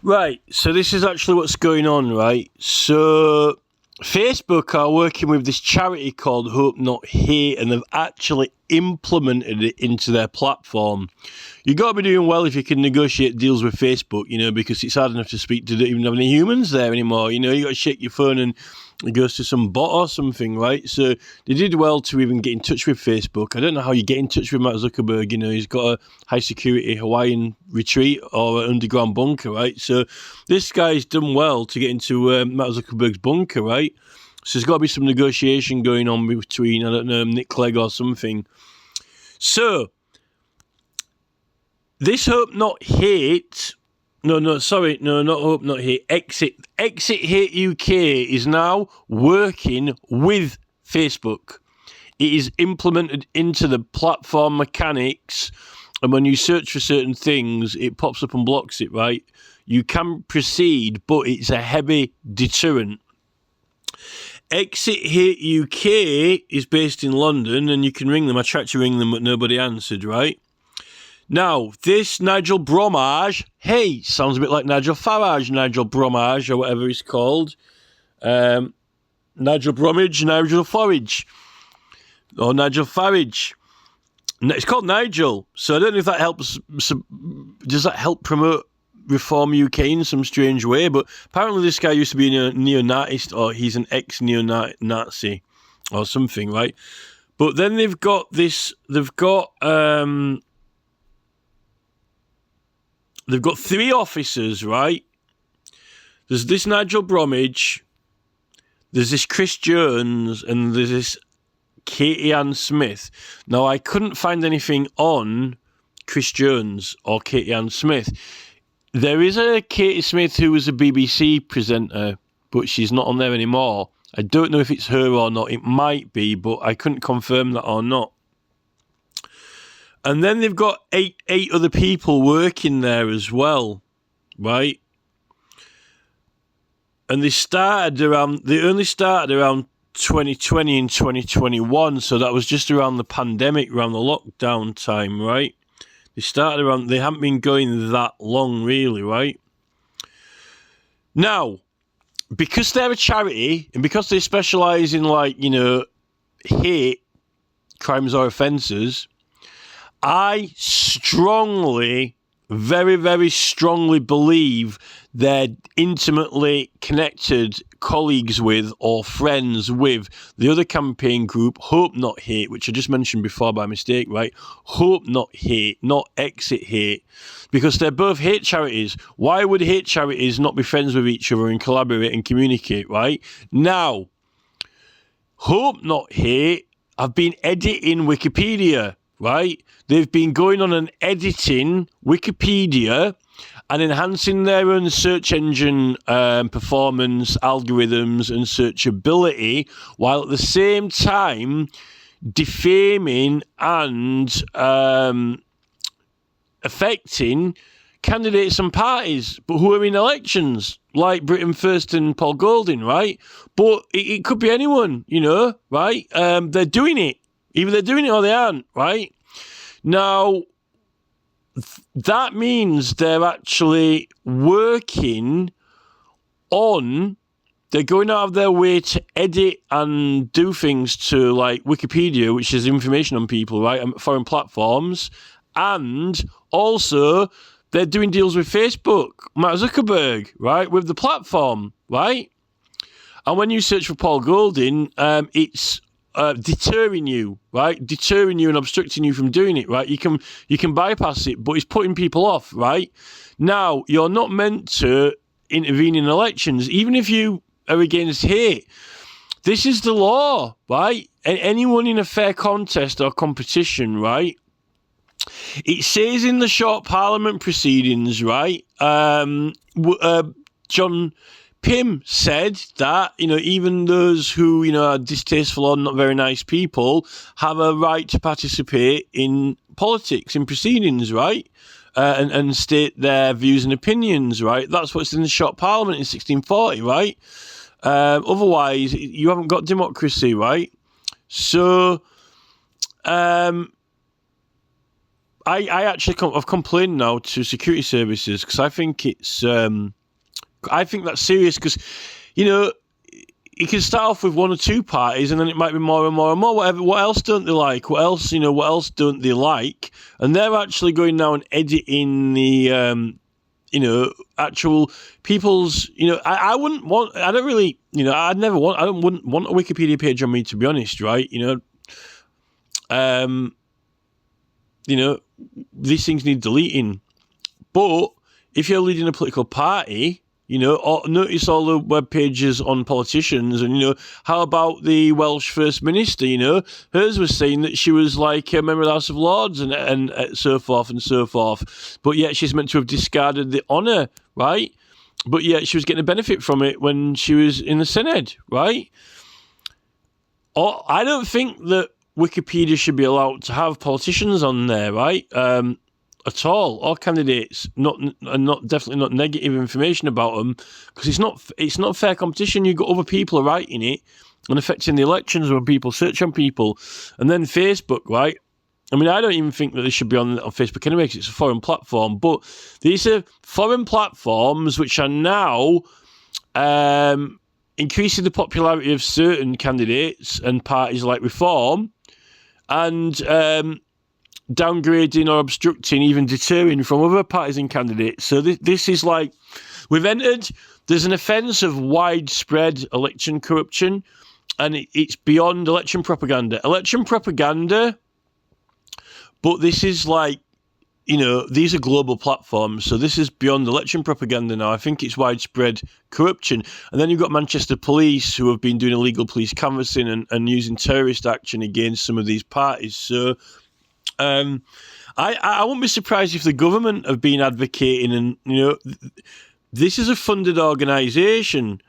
Right, so this is actually what's going on, right? So Facebook are working with this charity called Hope Not Hate, and they've actually implemented it into their platform. You've got to be doing well if you can negotiate deals with Facebook, because it's hard enough to speak to even have any humans there anymore. You got to shake your phone and it goes to some bot or something, right? So they did well to even get in touch with Facebook. I don't know how you get in touch with Mark Zuckerberg. He's got a high security Hawaiian retreat or an underground bunker, right? So this guy's done well to get into Mark Zuckerberg's bunker, right? So there's got to be some negotiation going on between, I don't know, Nick Clegg or something. So this Hope Not Hate... No, not Hope Not Hate. Exit Hate UK is now working with Facebook. It is implemented into the platform mechanics, and when you search for certain things, it pops up and blocks it, right? You can proceed, but it's a heavy deterrent. Exit Hate UK is based in London, and you can ring them. I tried to ring them, but nobody answered, right? Now, this Nigel Bromage, hey, sounds a bit like Nigel Farage, Nigel Bromage, or whatever he's called. Nigel Bromage, Nigel Farage. Or Nigel Farage. It's called Nigel, so I don't know if that helps. Does that help promote Reform UK in some strange way? But apparently this guy used to be a neo-Nazist, or he's an ex-neo-Nazi, or something, right? But then they've got three officers, right? There's this Nigel Bromage, there's this Chris Jones, and there's this Katie Ann Smith. Now, I couldn't find anything on Chris Jones or Katie Ann Smith. There is a Katie Smith who was a BBC presenter, but she's not on there anymore. I don't know if it's her or not. It might be, but I couldn't confirm that or not. And then they've got eight other people working there as well, right? And they only started around 2020 and 2021, so that was just around the pandemic, around the lockdown time, right? They haven't been going that long, really, right? Now, because they're a charity, and because they specialise in, hate, crimes or offences, I strongly, very, very strongly believe they're intimately connected colleagues with or friends with the other campaign group, Hope Not Hate, which I just mentioned before by mistake, right? Hope Not Hate, not Exit Hate, because they're both hate charities. Why would hate charities not be friends with each other and collaborate and communicate, right? Now, Hope Not Hate have been editing Wikipedia, right? They've been going on and editing Wikipedia and enhancing their own search engine performance, algorithms and searchability, while at the same time defaming and affecting candidates and parties, but who are in elections, like Britain First and Paul Golding, right? But it could be anyone, right? They're doing it. Either they're doing it or they aren't, right? Now, that means they're actually working on, they're going out of their way to edit and do things to, like, Wikipedia, which is information on people, right, and foreign platforms, and also they're doing deals with Facebook, Mark Zuckerberg, right, with the platform, right? And when you search for Paul Golding, it's deterring you, right? Deterring you and obstructing you from doing it, right? You can bypass it, but it's putting people off, right? Now, you're not meant to intervene in elections, even if you are against hate. This is the law, right? And anyone in a fair contest or competition, right? It says in the short Parliament proceedings, right? John Pym said that, even those who, are distasteful or not very nice people have a right to participate in politics, in proceedings, right? And state their views and opinions, right? That's what's in the short Parliament in 1640, right? Otherwise, you haven't got democracy, right? So, I actually I've complained now to security services because I think it's I think that's serious because you know you can start off with one or two parties and then it might be more and more and more. Whatever. What else don't they like? What else What else don't they like? And they're actually going now and editing the actual people's. I wouldn't want. I don't really. I'd never want. Wouldn't want a Wikipedia page on me, to be honest. Right. These things need deleting. But if you're leading a political party, notice all the web pages on politicians, and how about the Welsh First Minister? Hers was saying that she was like a member of the House of Lords and so forth and so forth. But yet she's meant to have discarded the honour, right? But yet she was getting a benefit from it when she was in the Senate, right? Or I don't think that Wikipedia should be allowed to have politicians on there, right? At all, or candidates, definitely not negative information about them, because it's not fair competition. You've got other people writing it and affecting the elections when people search on people, and then Facebook, right? I mean, I don't even think that they should be on Facebook anyway, because it's a foreign platform. But these are foreign platforms which are now increasing the popularity of certain candidates and parties like Reform, and downgrading or obstructing, even deterring from other parties and candidates. So this is like, there's an offence of widespread election corruption, and it's beyond election propaganda. Election propaganda, but this is like, these are global platforms, so this is beyond election propaganda now. I think it's widespread corruption. And then you've got Manchester Police, who have been doing illegal police canvassing and using terrorist action against some of these parties. So I wouldn't be surprised if the government have been advocating, and this is a funded organisation.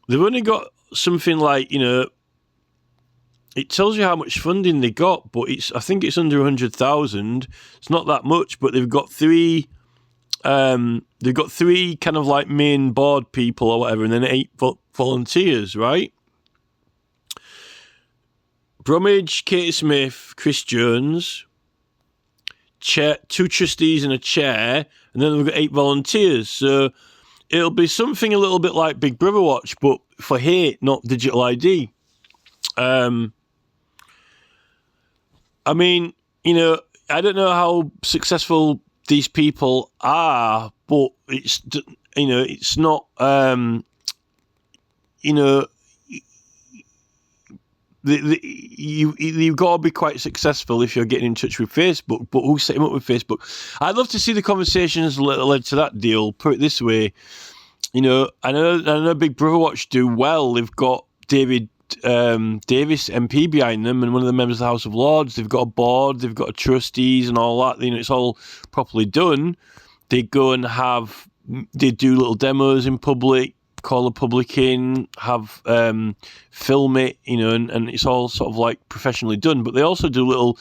They've only got something like it tells you how much funding they got, but I think it's under 100,000. It's not that much, but they've got three kind of like main board people or whatever, and then 8 volunteers, right? Bromage, Kate Smith, Chris Jones, chair, 2 trustees and a chair, and then we've got 8 volunteers. So it'll be something a little bit like Big Brother Watch, but for hate, not digital ID. I mean, I don't know how successful these people are, but it's not, you've got to be quite successful if you're getting in touch with Facebook. But who set him up with Facebook? I'd love to see the conversations that led to that deal. Put it this way, I know Big Brother Watch do well. They've got David Davis MP behind them, and one of the members of the House of Lords. They've got a board, they've got trustees and all that. It's all properly done. They go and they do little demos in public, call the public in, have film it, and it's all sort of like professionally done. But they also do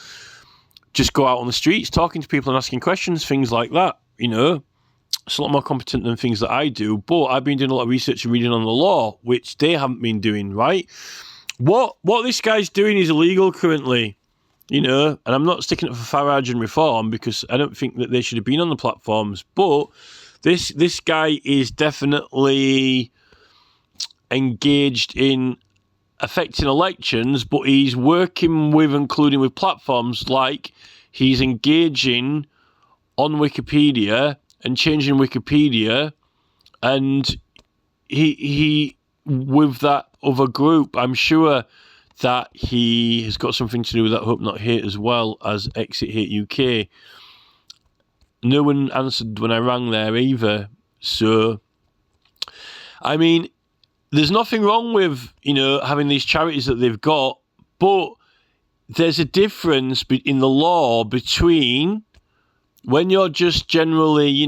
just go out on the streets, talking to people and asking questions, things like that. It's a lot more competent than things that I do. But I've been doing a lot of research and reading on the law, which they haven't been doing, right? What this guy's doing is illegal currently, and I'm not sticking up for Farage and Reform because I don't think that they should have been on the platforms. But this guy is definitely engaged in affecting elections, but he's working with, including with platforms like he's engaging on Wikipedia and changing Wikipedia, and he with that other group, I'm sure that he has got something to do with that Hope Not Hate as well as Exit Hate UK. No one answered when I rang there either. So, I mean, there's nothing wrong with, having these charities that they've got, but there's a difference in the law between when you're just generally,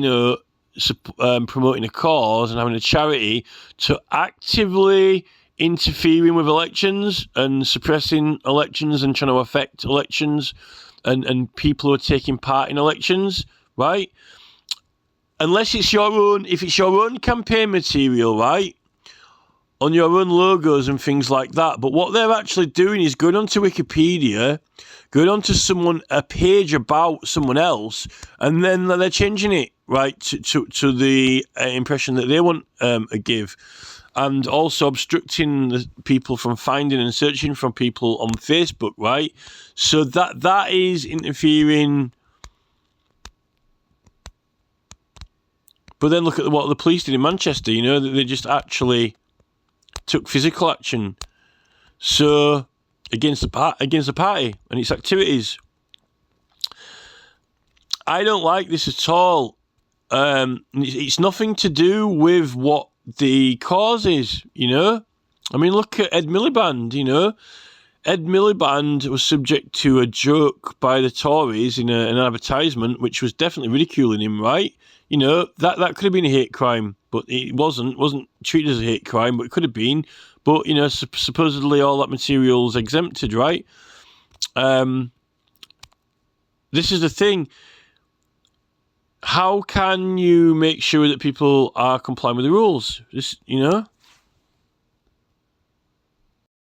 promoting a cause and having a charity to actively interfering with elections and suppressing elections and trying to affect elections and people who are taking part in elections, right? Unless it's if it's your own campaign material, right? on your own logos and things like that. But what they're actually doing is going onto Wikipedia, going onto a page about someone else, and then they're changing it, right, to the impression that they want to give. And also obstructing the people from finding and searching for people on Facebook, right? So that is interfering. But then look at what the police did in Manchester. You know, they just actually took physical action. So against the party and its activities. I don't like this at all. It's nothing to do with what the cause is, you know. I mean, look at Ed Miliband, you know. Ed Miliband was subject to a joke by the Tories in an advertisement, which was definitely ridiculing him, right? You know, that could have been a hate crime, but it wasn't treated as a hate crime, but it could have been. But, you know, supposedly all that material's exempted, right? This is the thing. How can you make sure that people are complying with the rules? Just, you know?